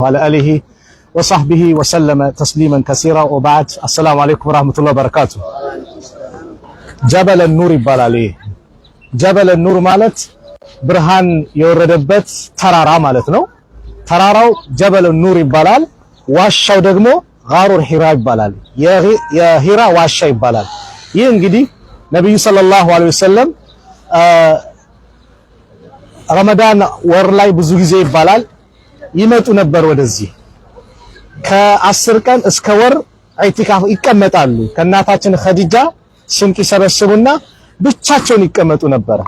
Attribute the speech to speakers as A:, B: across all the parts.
A: وعلى آله وصحبه وسلم تسليما كثيرا وبعد السلام عليكم ورحمة الله وبركاته جبل النور ይባላል جبل النور ማለት ብርሃን የወረደበት ተራራ ማለት ነው ተራራው جبل النور ይባላል ዋሻው ደግሞ ጋሩል ሂራ ይባላል የሂራ ዋሻ ይባላል ይህ እንግዲህ ነብዩ ሰለላሁ ዐለይሂ ወሰለም ረመዳን ወር ላይ ብዙ ጊዜ ይባላል ይመጡ ነበር ወደዚህ ከ10 ቀን እስከ ወር ኢቲካፍ ይቀመጣሉ ከናታችን ኸዲጃ ስንቅ ይሰበስቡና ብቻቸውን ይቀመጡ ነበር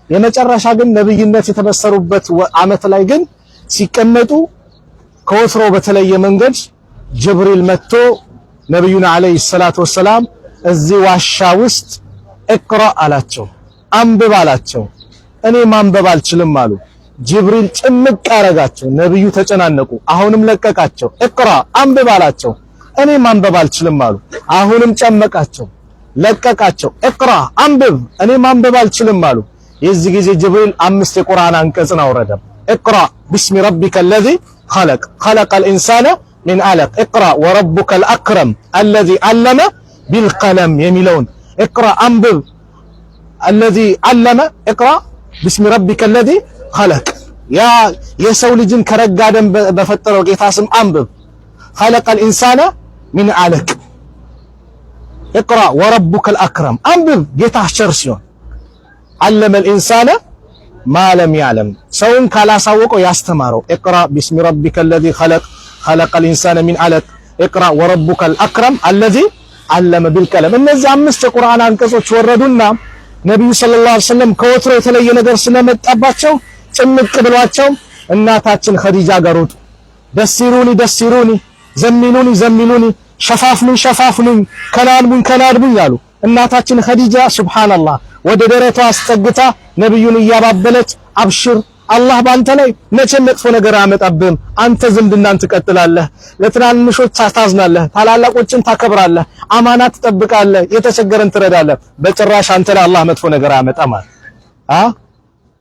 A: የመጨረሻ ግን ነብይነት የተበሰሩበት አመት ላይ ግን ሲቀመጡ ከወትሮ በተለየ መንገድ ጅብሪል መጥቶ ነብዩና አለይሂ ሰላቱ ወሰላም እዚህ ዋሻ ውስጥ እቅራ አላቸው አንብብ አላቸው እኔ ማንበብ አልችልም አሉ ጅብሪል ጭምቅ አረጋቸው ነብዩ ተጨናነቁ አሁንም ለቀቃቸው እቅራ አንብብ አላቸው እኔ ማንበብ አልችልም አሉ አሁንም ጨመቃቸው ለቀቃቸው እቅራ አንብብ እኔ ማንበብ አልችልም አሉ የዚህ ጊዜ ጅብሪል 5 የቁርአን አንቀጽን አወረደ እቅራ بسم ربك الذي خلق الانسان من علق اقرا وربك الاكرم الذي علم بالقلم የሚለውን اقرا አንብብ الذي علم اقرا بسم ربك الذي خلق يا የሰው ልጅን ከረጋ ደም በፈጠረው ጌታ ስም አንብብ خلق الانسان من علق اقرا وربك الاكرم አንብብ ጌታ ቸር ሲሆን علم الانسان ما لم يعلم ሰውን ካላሳወቀው ያስተማረው اقرا بسم ربك الذي خلق الانسان من علق اقرا وربك الاكرم الذي علم بالقلم እነዚህ 5 የቁርአን አንቀጾች ወረዱና ነብዩ ሰለላሁ ዐለይሂ ወሰለም ከወትሮ የተለየ ነገር ስለመጣባቸው ጭምቅ ብሏቸው እናታችን ኸዲጃ ጋሩት ደሲሩኒ ዘሚሉኒ ሸፋፍኑኝ ከናድቡኝ አሉ እናታችን ኸዲጃ ሱብሃንአላህ ወደ ደረቷ አስጠግታ ነብዩን ያባበለች አብሽር አላህ ባንተ ላይ መቼም መጥፎ ነገር አያመጣብህም አንተ ዝምድናን ትቀጥላለህ ለትናንሾች ታዝናለህ ታላላቆችን ታከብራለህ አማና ትጠብቃለህ የተቸገረን ትረዳለህ በጭራሽ አንተ ላይ አላህ መጥፎ ነገር አያመጣም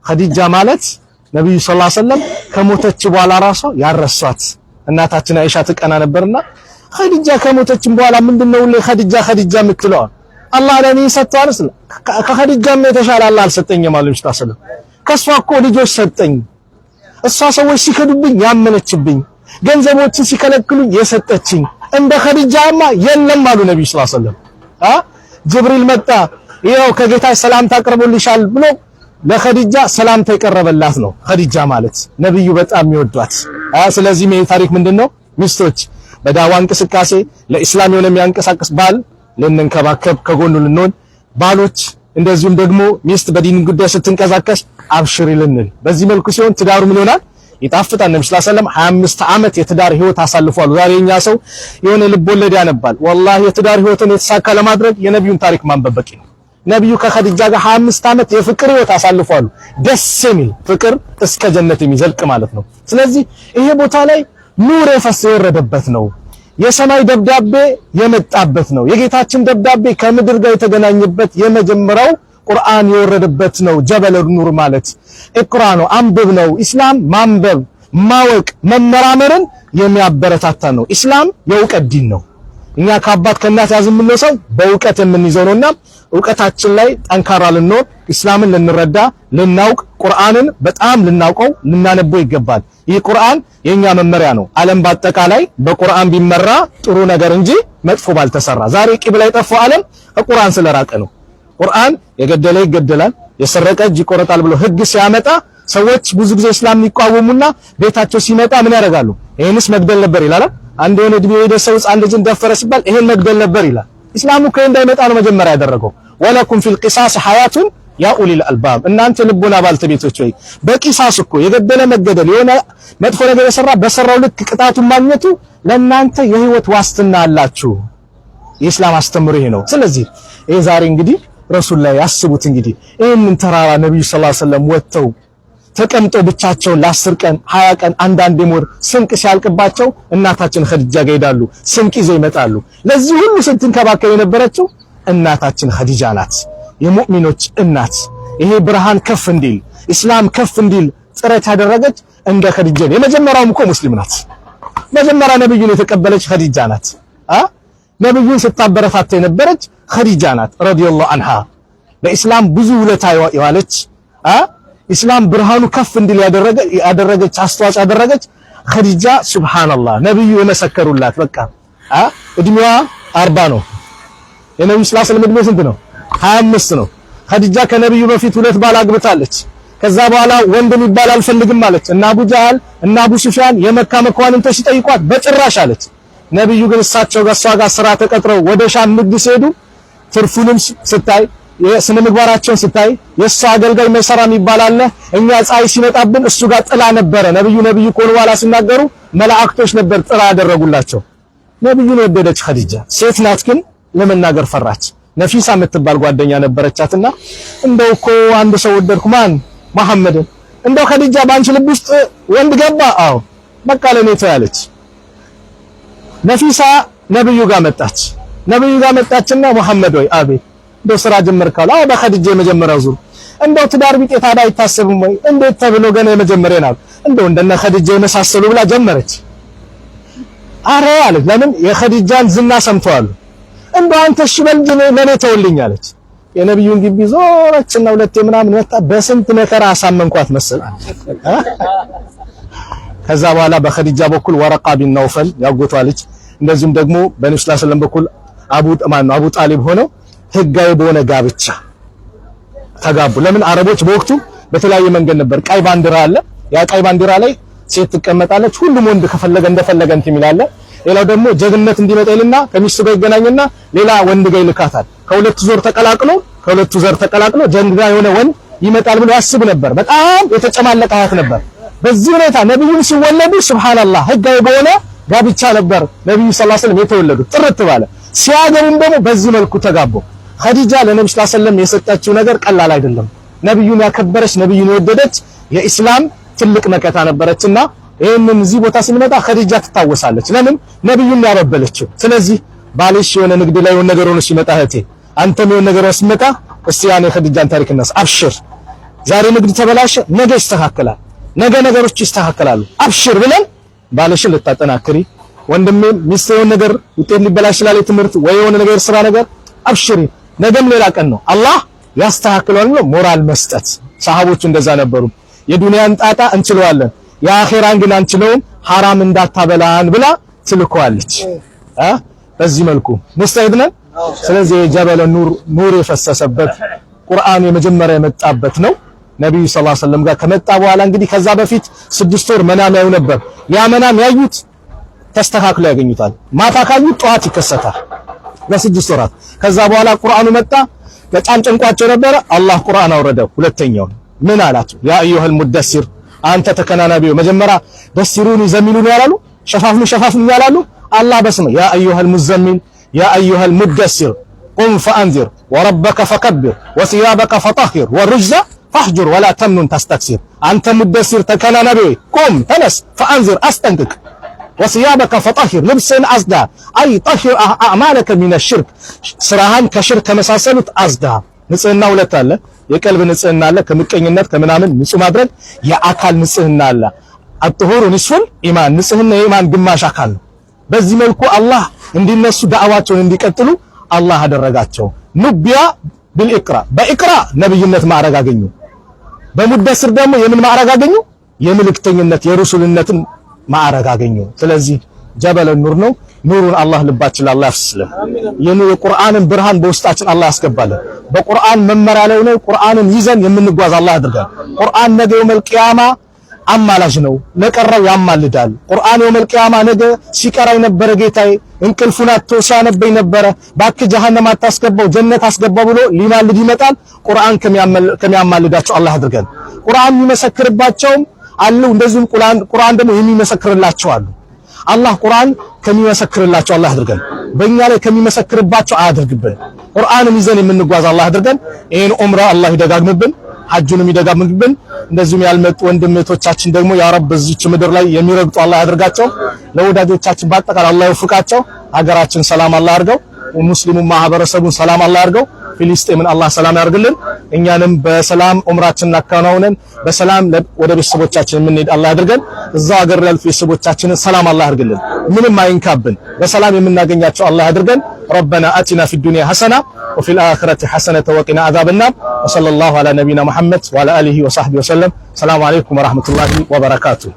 A: ኸዲጃ ማለት ነብዩ ሰለላሁ ዐለይሂ ወሰለም ከሞተች በኋላ ራሷ ያረሷት እናታችን አይሻ ትቀና ነበርና ኸዲጃ ከሞተች በኋላ ምንድነው ኸዲጃ የምትለው አላህ ለኔ ሰጥቷል ከኸዲጃም የተሻለ አላህ አልሰጠኝም ማለት ነው ከሷ እኮ ልጆች ሰጠኝ እሷ ሰዎች ሲከዱብኝ ያመነችብኝ ገንዘቦችን ሲከለክሉኝ የሰጠችኝ እንደ ኸዲጃማ የለም አሉ ነብዩ ሰለላሁ ዐለይሂ ወሰለም ጅብሪል መጣ ይሄው ከጌታ ሰላምታ አቅርቦልሻል ብሎ ለኸዲጃ ሰላምታ የቀረበላት ነው ኸዲጃ ማለት ነብዩ በጣም ይወዷት ስለዚህ ምን ታሪክ ምንድነው ሚስቶች በዳዋ እንቅስቃሴ ለኢስላም የሆነ የሚያንቀሳቅስ ባል ለነንከባከብ ከጎኑ ልንሆን ባሎች እንደዚሁም ደግሞ ሚስት በዲን ጉዳይ ስትንቀሳቀስ አብሽሪ ልንል በዚህ መልኩ ሲሆን ትዳሩ ምን ይሆናል ይጣፍጣል ነብዩ ሰለላሁ ዐለይሂ ወሰለም 25 ዓመት የትዳር ህይወት አሳልፏል ዛሬኛ ሰው የሆነ ልብ ወለድ ያነባል ወላሂ የትዳር ህይወትን የተሳካ ለማድረግ የነብዩን ታሪክ ማንበብ በቂ ነው ነብዩ ከኸዲጃ ጋር 25 ዓመት የፍቅር ህይወት አሳልፏል ደስ የሚል ፍቅር እስከ ጀነት የሚዘልቅ ማለት ነው ስለዚህ ይሄ ቦታ ላይ ኑር የወረደበት ነው የሰማይ ደብዳቤ የመጣበት ነው የጌታችን ደብዳቤ ከምድር ጋር የተገናኘበት የመጀመሪያው ቁርአን የወረደበት ነው ጀበል ኑር ማለት እቅራ ነው አንብብ ነው ኢስላም ማንበብ ማወቅ መመራመርን የሚያበረታታ ነው ኢስላም የእውቀት ዲን ነው እኛ ከአባት ከእናት ያዝምን ነው ሰው በእውቀት የምንይዘው ነውና እውቀታችን ላይ ጠንካራ ልንሆን ኢስላምን ልንረዳ ልናውቅ ቁርአንን በጣም ልናውቀው ልናነበው ይገባል ይህ ቁርአን የኛ መመሪያ ነው ዓለም በአጠቃላይ በቁርአን ቢመራ ጥሩ ነገር እንጂ መጥፎ ባልተሰራ ዛሬ ቂብላ የጠፋው ዓለም ከቁርአን ስለራቀ ነው ቁርአን የገደለ ይገደላል የሰረቀ እጅ ይቆረጣል ብሎ ህግ ሲያመጣ ሰዎች ብዙ ጊዜ እስላም ይቋወሙና ቤታቸው ሲመጣ ምን ያደርጋሉ ይሄንስ መግደል ነበር ይላል አንድ የሆነ እድሜ የደረሰው ህፃን ልጅን ደፈረ ሲባል ይሄን መግደል ነበር ይላል ኢስላሙ ከእንዳይመጣ ነው መጀመሪያ ያደረገው ወለኩም ፊል ቂሳስ ሐያቱን ያ ኡሊል አልባብ እናንተ ልቦና ባልተቤቶች ወይ በቂሳስ እኮ የገደለ መገደል የሆነ መጥፎ ነገር የሰራ በሰራው ልክ ቅጣቱን ማግኘቱ ለእናንተ የህይወት ዋስትና አላችሁ የኢስላም አስተምሮ ይሄ ነው ስለዚህ ይሄ ዛሬ እንግዲህ ረሱል ላይ ያስቡት እንግዲህ ይሄንን ተራራ ነብዩ ሰለላሁ ዐለይሂ ወሰለም ወጥተው ተቀምጠው ብቻቸውን ለ10 ቀን 20 ቀን አንዳንድ ሞር ስንቅ ሲያልቅባቸው እናታችን ኸዲጃ ጋር ይሄዳሉ ስንቅ ይዘው ይመጣሉ ለዚህ ሁሉ ስትንከባከብ የነበረችው እናታችን ኸዲጃ ናት የሙእሚኖች እናት ይሄ ብርሃን ከፍ እንዲል ኢስላም ከፍ እንዲል ጥረት ያደረገች እንደ ኸዲጃ የመጀመሪያው እኮ ሙስሊም ናት መጀመሪያ ነብዩን የተቀበለች ኸዲጃ ናት። ነብዩን ስታበረታታ የነበረች ኸዲጃ ናት ረዲየላሁ ዐንሃ። ለኢስላም ብዙ ውለታ የዋለች ኢስላም ብርሃኑ ከፍ እንዲል ያደረገች አስተዋጽኦ ያደረገች ኸዲጃ ሱብሃንአላህ ነብዩ የመሰከሩላት። በቃ እድሜዋ 40 ነው። የነብዩ ሰለላሁ ዐለይሂ ወሰለም እድሜ ስንት ነው? 25 ነው። ኸዲጃ ከነብዩ በፊት 2 ባል አግብታለች። ከዛ በኋላ ወንድ የሚባል አልፈልግም አለች። እና አቡ ጃህል እና አቡ ሱፊያን የመካ መኳንንቶች ሲጠይቋት በጭራሽ አለች። ነብዩ ግን እሳቸው ጋር እሷ ጋር ስራ ተቀጥረው ወደ ሻም ንግድ ሲሄዱ ትርፉንም ስታይ የስነ ምግባራቸውን ስታይ የእሷ አገልጋይ መሰራ የሚባል አለ። እኛ ፀሐይ ሲመጣብን እሱ ጋር ጥላ ነበረ። ነብዩ ኮን በኋላ ሲናገሩ መላእክቶች ነበር ጥላ ያደረጉላቸው። ነብዩን ወደደች ኸዲጃ። ሴት ናት ግን ለመናገር ፈራች። ነፊሳ የምትባል ጓደኛ ነበረቻትና እንደው እኮ አንድ ሰው ወደድኩ ማን መሐመድን እንደው ኸዲጃ ባንቺ ልብ ውስጥ ወንድ ገባ? አዎ በቃ ለኔ ተያለች። ነፊሳ ነብዩ ጋር መጣች። ነብዩ ጋር መጣችና መሐመድ ወይ አቤት እንደው ስራ ጀመርካል? አዎ በኸዲጃ የመጀመሪያው ዙር እንደው ትዳር ቢጤ ታዲያ አይታሰብም ወይ? እንዴት ተብሎ ገና የመጀመሪያ ነው እንደው እንደነ ኸዲጃ የመሳሰሉ ብላ ጀመረች። አረ አለች። ለምን የኸዲጃን ዝና ሰምተዋል። እንደው አንተ እሺ በል ለኔ ተወልኝ አለች። የነብዩን ግቢ ዞረችና ሁለቴ ምናምን መጣ። በስንት መከራ አሳመንኳት መሰል። ከዛ በኋላ በኸዲጃ በኩል ወረቃ ቢን ነውፈል ያጎቷ ልጅ እንደዚሁም ደግሞ በነብዩ ሰለላሁ ዐለይሂ ወሰለም በኩል አቡ ጣሊብ ሆነው ህጋዊ በሆነ ጋብቻ ተጋቡ። ለምን አረቦች በወቅቱ በተለያየ መንገድ ነበር። ቀይ ባንዲራ አለ። ያ ቀይ ባንዲራ ላይ ሴት ትቀመጣለች። ሁሉም ወንድ ከፈለገ እንደፈለገ እንትን ይላል። ሌላው ደግሞ ጀግንነት እንዲመጣ ይልና ከሚስቱ ጋር ይገናኝና ሌላ ወንድ ጋር ይልካታል። ከሁለቱ ዘር ተቀላቅሎ ጀግና የሆነ ወንድ ይመጣል ብሎ ያስብ ነበር። በጣም የተጨማለቀ ሀያት ነበር። በዚህ ሁኔታ ነብዩ ሲወለዱ ሱብሃንአላህ ህጋዊ በሆነ ጋብቻ ነበር ነብዩ ሰለላሁ ዐለይሂ ወሰለም የተወለዱት። ጥርት ባለ ሲያገቡም ደግሞ በዚህ መልኩ ተጋቡ። ኸዲጃ ለነብዩ ሰለላሁ ዐለይሂ ወሰለም የሰጠችው ነገር ቀላል አይደለም። ነብዩን ያከበረች ነብዩን የወደደች የኢስላም ትልቅ መከታ ነበረችና ይሄንን እዚህ ቦታ ስንመጣ ኸዲጃ ትታወሳለች። ለምን ነብዩን ያበበለችው። ስለዚህ ባልሽ የሆነ ንግድ ላይ የሆነ ነገር ሆኖ ሲመጣ እህቴ አንተም የሆነ ነገር ሆኖ ሲመጣ እስቲ ያኔ ኸዲጃን ታሪክ እናስ አብሽር። ዛሬ ንግድ ተበላሸ፣ ነገ ይስተካከላል፣ ነገ ነገሮች ይስተካከላሉ፣ አብሽር ብለን ባልሽን ልታጠናክሪ። ወንድሜ ሚስት የሆነ ነገር ውጤት ሊበላሽ ይችላል፣ ትምህርት ወይ የሆነ ነገር ስራ ነገር አብሽሪ፣ ነገም ሌላ ቀን ነው አላህ ያስተካክለዋል ብሎ ሞራል መስጠት። ሰሃቦቹ እንደዛ ነበሩ። የዱንያን ጣጣ እንችለዋለን የአኺራን ግን አንችለውም ሐራም እንዳታበላን ብላ ትልኳለች። በዚህ መልኩ ሙስተሂድ ነን። ስለዚህ የጀበለ ኑር የፈሰሰበት ቁርአን የመጀመሪያ የመጣበት ነው። ነብዩ ሰለላሁ ዐለይሂ ወሰለም ጋር ከመጣ በኋላ እንግዲህ ከዛ በፊት 6 ወር መናም ያዩ ነበር። ያ መናም ያዩት ተስተካክሎ ያገኙታል። ማታ ካዩት ጠዋት ይከሰታል ለ6 ወራት። ከዛ በኋላ ቁርአኑ መጣ። በጣም ጨንቋቸው ነበረ። አላህ ቁርአን አወረደው። ሁለተኛው ምን አላቸው? ያ አዩሀል ሙደሲር አንተ ተከናናቢው። መጀመሪያ ደሲሩኒ ዘሚሉኒ ያላሉ ሸፋፍኑ ያላሉ። አላህ በስመ ያ አዩሀል ሙዘሚል ያ አዩሀል ሙደሲር ቁም ፈአንዚር ወረበከ ፈከብር ወሲያበከ ፈጠሂር ወሩጅዘ ፈህጁር ወላ ተምኑን ተስተክሲር። አንተ ሙደሲር ተከናናቢው ቁም ተነስ፣ ፈአንዚር አስጠንቅቅ፣ ወሲያበከ ፈጠሂር ልብስን አዝዳ፣ አይ ጠሂር አዕማለከ ሚነ ሽርክ ስራህን ከሽርክ ከመሳሰሉት አዝዳ። ንጽህና ሁለት አለ። የቀልብ ንጽህና አለ፣ ከምቀኝነት ከምናምን ንጹህ ማድረግ። የአካል ንጽህና አለ። አጥሁሩ ንስፉል ኢማን፣ ንጽህና የኢማን ግማሽ አካል ነው። በዚህ መልኩ አላህ እንዲነሱ ዳዕዋቸውን እንዲቀጥሉ አላህ አደረጋቸው። ኑቢያ ቢልኢቅራ፣ በኢቅራ ነብይነት ማዕረግ አገኙ። በሙደስር ደግሞ የምን ማዕረግ አገኙ? የምልክተኝነት የሩሱልነትን ማዕረግ አገኙ። ስለዚህ ጀበለ ኑር ነው። ኑሩን አላህ ልባችን አላህ ያፍስልን። የቁርአንን ብርሃን በውስጣችን አላህ ያስገባልን። በቁርአን መመሪያ ላይ ነው። ቁርአንን ይዘን የምንጓዝ አላህ ያድርጋል። ቁርአን ነገ የውመል ቂያማ አማላጅ ነው፣ ለቀረው ያማልዳል። ቁርአን የውመል ቂያማ ነገ ሲቀራ የነበረ ጌታዬ እንቅልፉን አጥቶ ሲያነበኝ ነበረ፣ ባክህ ጀሃነም አታስገባው ጀነት አስገባው ብሎ ሊማልድ ይመጣል። ቁርአን ከሚያማልዳቸው አላህ ያድርገን። ቁርአን የሚመሰክርባቸውም አሉ፣ እንደዚሁም ቁርአን ደግሞ የሚመሰክርላቸው አሉ። አላህ ቁርአን ከሚመሰክርላቸው አላህ ያድርገን። በእኛ ላይ ከሚመሰክርባቸው አያድርግብን። ቁርአንን ይዘን የምንጓዝ አላህ ያድርገን። ይሄን ዑምራ አላህ ይደጋግምብን፣ ሐጁንም ይደጋግምብን። እንደዚሁም ያልመጡ ወንድሞቻችን ደግሞ ያ ረብ በዚች ምድር ላይ የሚረግጡ አላህ ያድርጋቸው። ለወዳጆቻችን በአጠቃላይ አላህ ይወፍቃቸው። ሀገራችን ሰላም አላህ አድርገው። ሙስሊሙ ማህበረሰቡን ሰላም አላህ ያርገው። ፊሊስጤምን አላህ ሰላም ያርግልን። እኛንም በሰላም ዑምራችንን አከናውነን በሰላም ወደ ቤተሰቦቻችን የምንሄድ አላህ ያድርገን። እዛው ሀገር ያሉት ቤተሰቦቻችንን ሰላም አላህ ያርግልን። ምንም አይንካብን። በሰላም የምናገኛቸው አላህ ያድርገን። ربنا آتنا في الدنيا حسنة وفي الآخرة حسنة وقنا عذاب النار وصلى الله على نبينا محمد وعلى آله وصحبه وسلم. السلام عليكم ورحمة الله وبركاته.